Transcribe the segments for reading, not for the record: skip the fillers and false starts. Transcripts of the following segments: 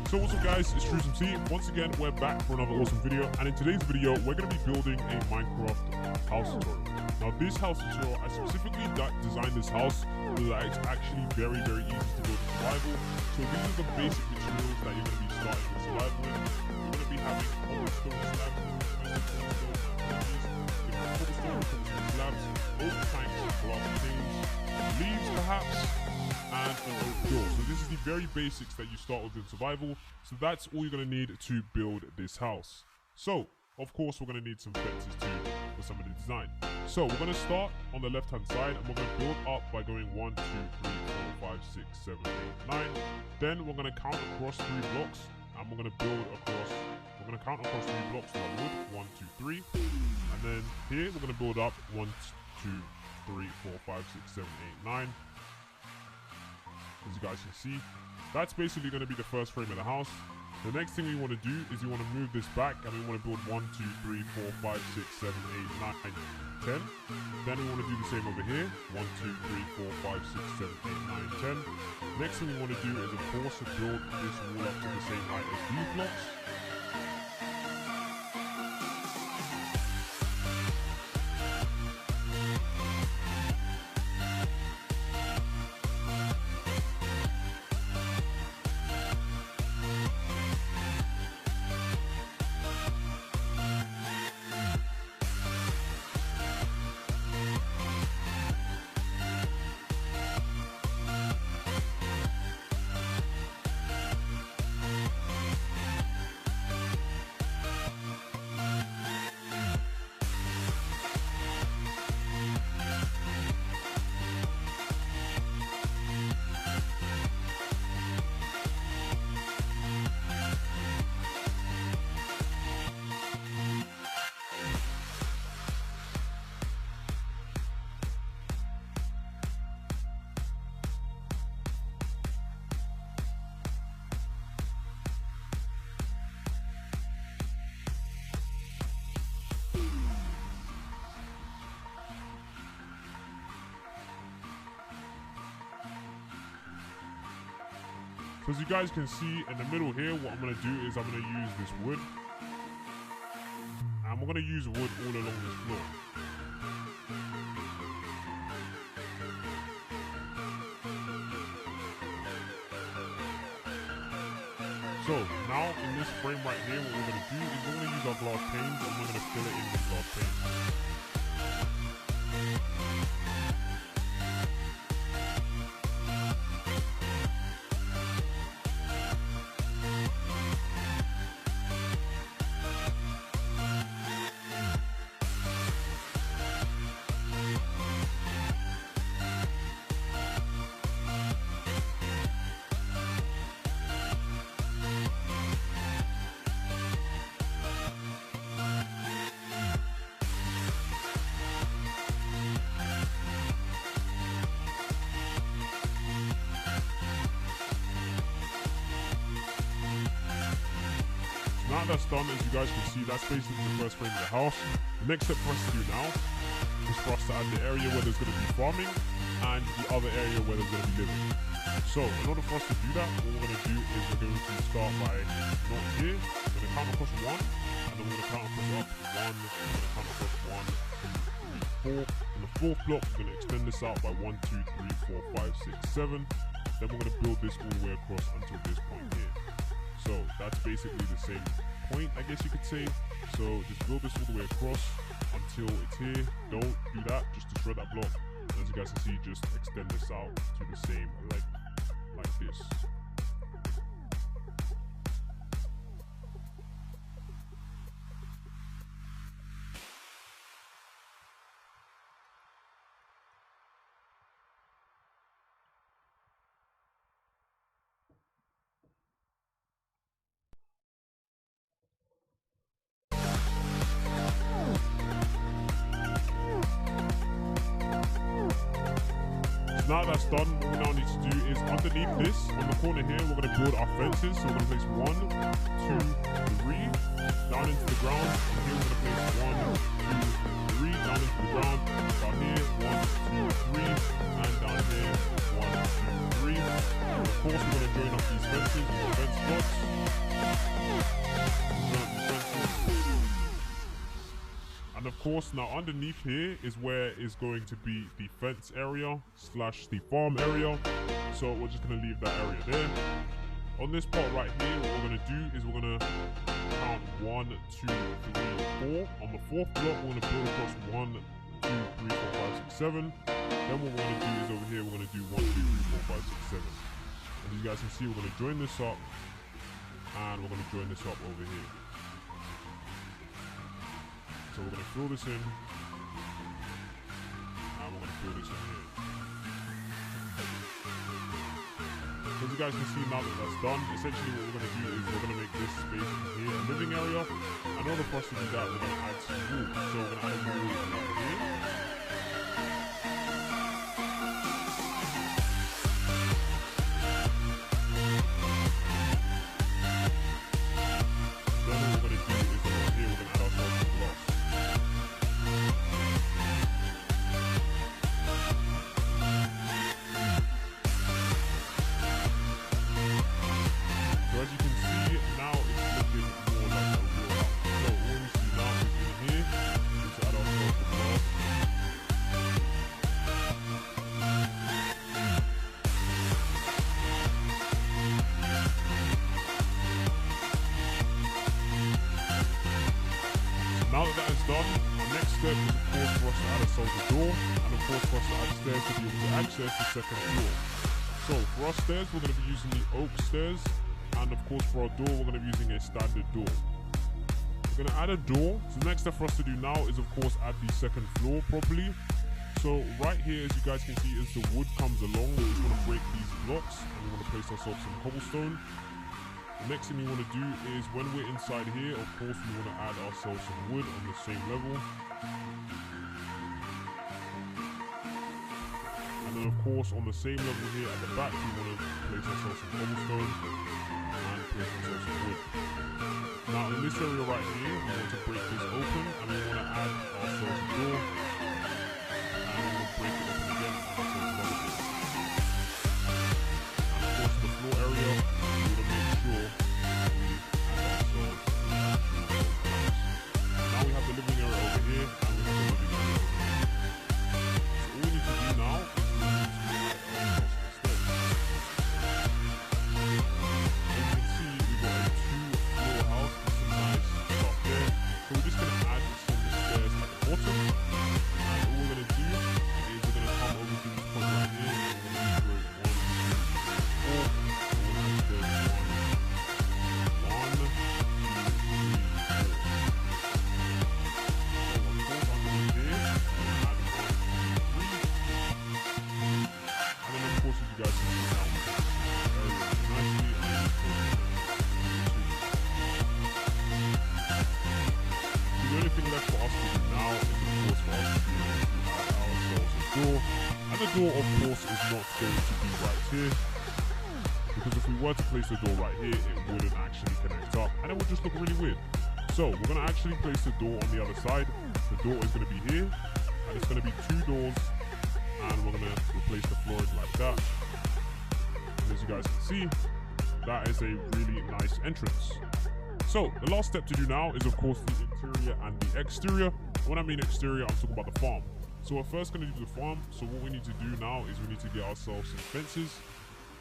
So what's up guys, it's TrueSMC. Once again, we're back for another awesome video, and in today's video, we're going to be building a Minecraft house tutorial. Now this house tutorial, I specifically designed this house so that it's actually very easy to build in survival. So these are the basic materials that you're going to be starting with survival in. You're going to be having cobblestone slabs, slabs, oak planks, glass panes, leaves perhaps, and an oak door. So this is the very basics that you start with in survival. So that's all you're going to need to build this house. So of course we're going to need some fences too for some of the design. So we're going to start on the left hand side and we're going to build up by going 1, 2, 3, 4, 5, 6, 7, 8, 9. Then we're going to count across 3 blocks and we're going to build across, we're going to count across 3 blocks with wood, 1, 2, 3. And then here we're going to build up 1, 2, 3, 4, 5, 6, 7, 8, 9. As you guys can see, that's basically going to be the first frame of the house. The next thing we want to do is we want to move this back and we want to build 1, 2, 3, 4, 5, 6, 7, 8, 9, 10. Then we want to do the same over here. 1, 2, 3, 4, 5, 6, 7, 8, 9, 10. Next thing we want to do is of course to build this wall up to the same height as these blocks. So as you guys can see in the middle here, what I'm going to do is I'm going to use this wood. And we're going to use wood all along this floor. So now in this frame right here, what we're going to do is we're going to use our glass panes and we're going to fill it in with glass panes. Now that's done, as you guys can see, that's basically the first frame of the house. The next step for us to do now is for us to add the area where there's going to be farming and the other area where there's going to be living. So in order for us to do that, what we're going to do is we're going to start by not here. We're going to count across 1, and then we're going to count across up 1, we're going to count across 1, 2, 3, 4. In the 4th block, we're going to extend this out by 1, 2, 3, 4, 5, 6, 7. Then we're going to build this all the way across until this point here. So that's basically the same point, I guess you could say. So just build this all the way across until it's here. Don't do that, just to shred that block. As you guys can see, just extend this out to the same length like this. Now that's done, what we now need to do is underneath this, on the corner here, we're going to build our fences. So we're going to place 1, 2, 3 down into the ground. And here we're going to place 1, 2, 3 down into the ground. Down here, 1, 2, 3, and down here, 1, 2, 3. And of course, we're going to join up these fences with the fence blocks. And of course, now underneath here is where is going to be the fence area slash the farm area. So we're just going to leave that area there. On this part right here, what we're going to do is we're going to count 1, 2, 3, 4. On the fourth block, we're going to build across 1, 2, 3, 4, 5, 6, 7. Then what we're going to do is over here, we're going to do 1, 2, 3, 4, 5, 6, 7. As you guys can see, we're going to join this up. And we're going to join this up over here. So we're going to fill this in, and we're going to fill this in here. So as you guys can see now that that's done, essentially what we're going to do is we're going to make this space here a living area. In order for us to do that, we're going to add some wood. So we're going to add a wood over here. Now that that is done, our next step is of course for us to add ourselves a door, and of course for us to add stairs to be able to access the second floor. So for our stairs, we're going to be using the oak stairs, and of course for our door, we're going to be using a standard door. We're going to add a door, so the next step for us to do now is of course add the second floor properly. So right here, as you guys can see, as the wood comes along, we just want to break these blocks, and we want to place ourselves some cobblestone. The next thing we want to do is when we're inside here, of course, we want to add ourselves some wood on the same level. And then, of course, on the same level here at the back, we want to place ourselves some cobblestone and place ourselves some wood. Now, in this area right here, we want to break this open and we want to add ourselves a door. And we want to break it open again and add ourselves another door. And of course, the floor area, now we have the living area over here, and we have the living area over here. So all we need to do now is as you can see, we've got a 2-floor house with some nice stuff there. So we're just going to add some stairs at the bottom, and all we're going to do is we're going to come over to this point right here, and we're going to create 1, 2, 3, 4. And the door, of course, is not going to be right here, because if we were to place the door right here, it wouldn't actually connect up, and it would just look really weird. So we're going to actually place the door on the other side. The door is going to be here, and it's going to be 2 doors, and we're going to replace the flooring like that. And as you guys can see, that is a really nice entrance. So the last step to do now is, of course, the interior and the exterior. When I mean exterior, I'm talking about the farm. So we're first going to do the farm. So what we need to do now is we need to get ourselves some fences.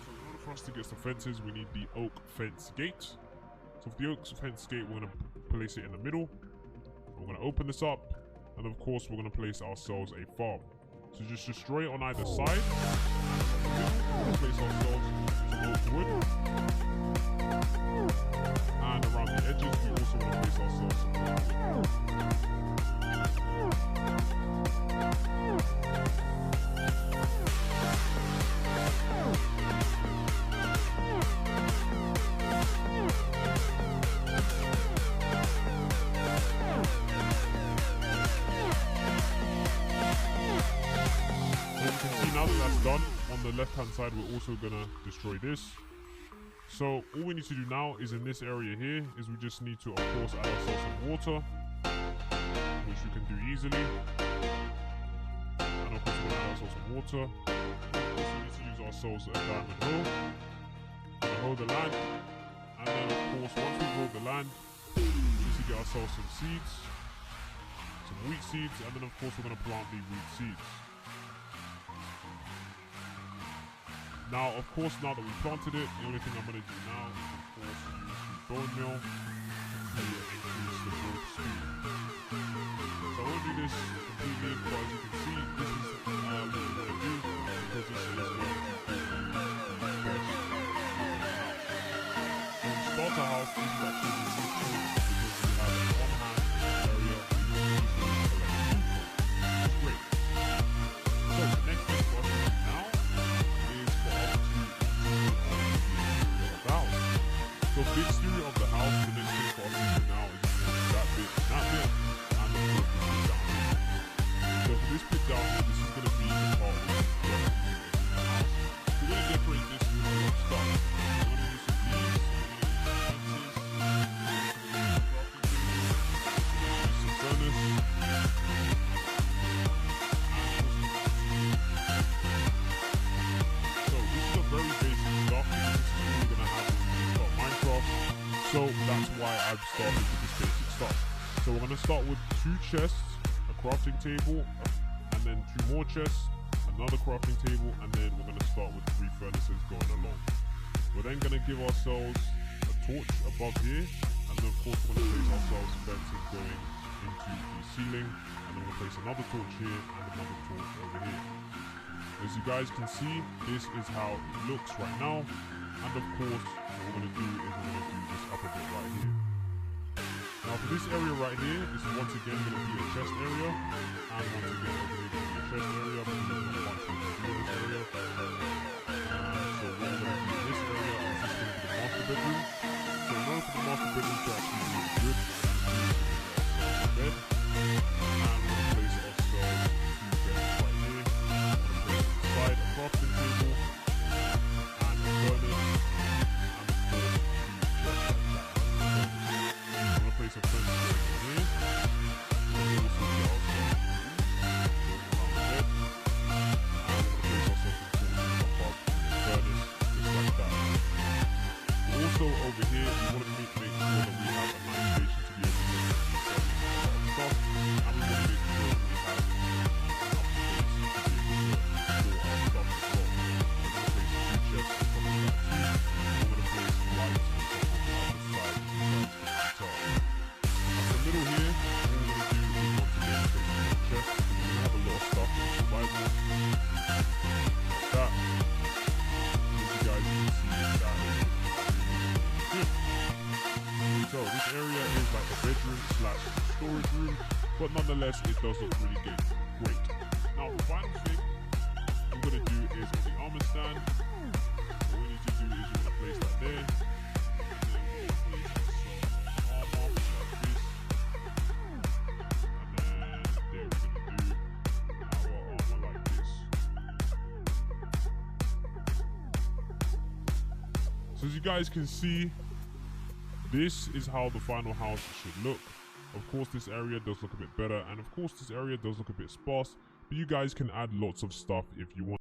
So in order for us to get some fences, we need the oak fence gate. So for the oak fence gate, we're going to place it in the middle. We're going to open this up, and of course, we're going to place ourselves a farm. So just destroy it on either side. We're going to place ourselves some oak wood. And around the edges, we also want to place ourselves some oak wood. Now that that's done, on the left hand side, we're also gonna destroy this. So all we need to do now is in this area here is we just need to, of course, add ourselves some water, which we can do easily. And of course we're gonna add ourselves some water. We also need to use ourselves a diamond hoe. We're gonna hoe the land, and then of course once we've hoed the land, we need to get ourselves some seeds, some wheat seeds, and then of course we're gonna plant the wheat seeds. Now, of course, now that we planted it, the only thing I'm going to do now is, of course, use the bone mill to increase the growth speed. So I won't do this completely, but as you can see, this is what we want to do, because this is where we do the best. When we start our house, this is actually the useful because we have a one-hand area where you can easily collect food from. It's great. So the next thing for us to do now, so the exterior of the house, the next thing for us to do now is that bit, and of course this bit down here. So for this bit down here, this is going to be the part where we're going to do the house. We're going to decorate this with a lot of stuff. We're going to use some leaves, we're going to use some fences, some furnace, so this is a very basic stuff, because this is all we're going to have when we start Minecraft. So that's why I've started with this basic stuff. So we're going to start with 2 chests, a crafting table, and then 2 more chests, another crafting table, and then we're going to start with 3 furnaces going along. We're then going to give ourselves a torch above here, and then of course we're going to place ourselves fences going into the ceiling, and then we'll place another torch here and another torch over here. As you guys can see, this is how it looks right now. And of course, what we're going to do is we're going to do this upper bit right here. Now for this area right here, this is once again going to be a chest area. And once again over here going to be a chest area, because there's not much we can do in this area. So what we're going to do in this area is just going to be the master bedroom. So in order for the master bedroom to actually be really good, we're going to use a bed. And we're going to place ourselves 2 beds right here. We're going to place inside a crafting table. Place a fence going in here, and then also get ourselves around the bed, and we're going to place ourselves some tools above the furnace, just like that. Also over here, we want to make sure that we have a nice station to be able to sell a lot of stuff, and we want to make sure that we have enough space to be able to store our stuff as well. We're going to place 2 chests on top of that too, and we're going to place lights on top of the other side of the top. Middle here, what we're going to do is once again place a chest, because we're going to have a lot of stuff in survival, like that. As you guys can see, that is good. So this area is like a bedroom slash storage room, but nonetheless it does look really good. Great. Now the final thing we're going to do is on the armor stand, what we need to do is you're going to place that there. So as you guys can see, this is how the final house should look. Of course, this area does look a bit better, and of course, this area does look a bit sparse, but you guys can add lots of stuff if you want.